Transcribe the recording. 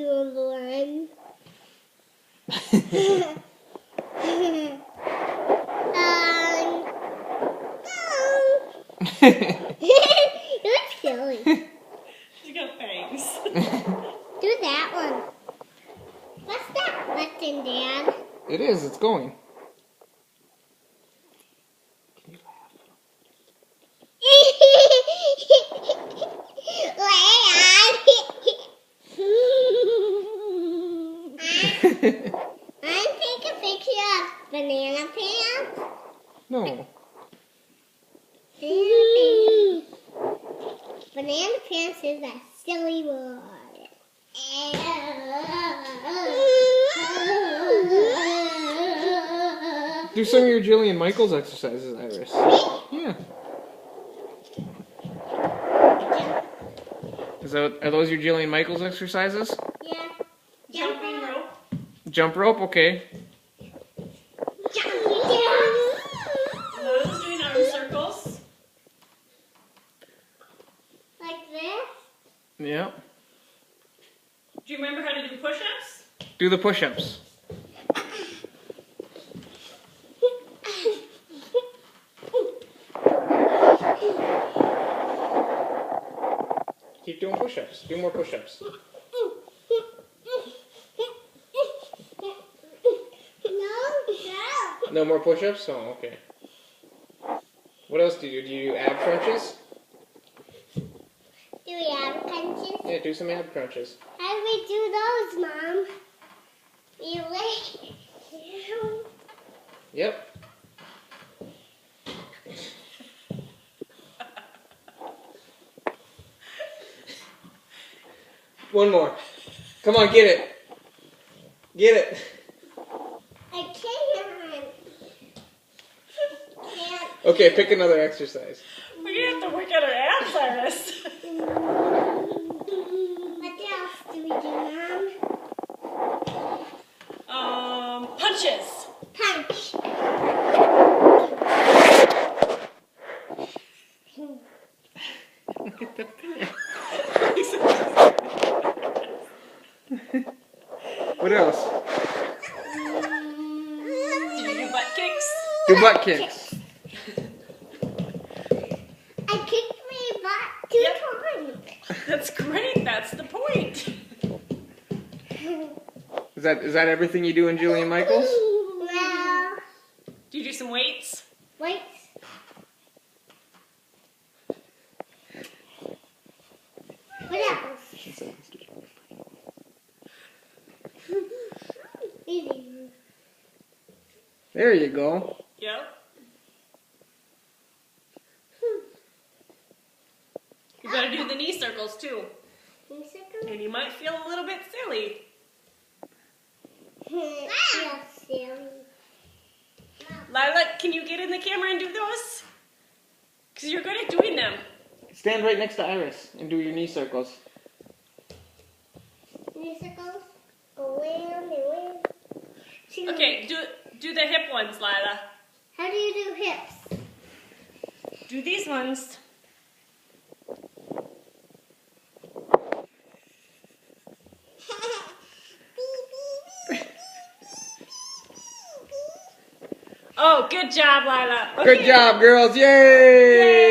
to learn. You're silly. She's got fangs. Do that one. What's that button, Dad? It is. It's going. Can you laugh? I'm taking a picture of Banana Pants. No. Banana Pants is a silly word. Do some of your Jillian Michaels exercises, Iris. Yeah. Are those your Jillian Michaels exercises? Yeah. Jumping rope. Jump rope, okay. Lila's doing arm circles. Like this? Yeah. Do you remember how to do push-ups? Do the push-ups. Keep doing push-ups. Do more push-ups. No more push-ups? Oh, okay. What else do you do? Do you do ab crunches? Do we have crunches? Yeah, do some ab crunches. How do we do those, Mom? You lay down. Yep. One more. Come on, get it. Get it. I can't. Okay, pick another exercise. We're going to have to work out our abs, Iris. What else do we do, Mom? Punches. Punch. What else? Do you do butt kicks? Do butt kicks. I kicked my butt 2 times. That's great. That's the point. Is that everything you do in Jillian Michaels? Well, Do you do some weights? wait. What else? Easy. There you go. Yep. You gotta do the knee circles too. And you might feel a little bit silly. Lila, can you get in the camera and do those? Because you're good at doing them. Stand right next to Iris and do your knee circles. Musicals? Around and around. Okay, do the hip ones, Lila. How do you do hips? Do these ones. Oh, good job, Lila. Good job, girls. Yay! Yay!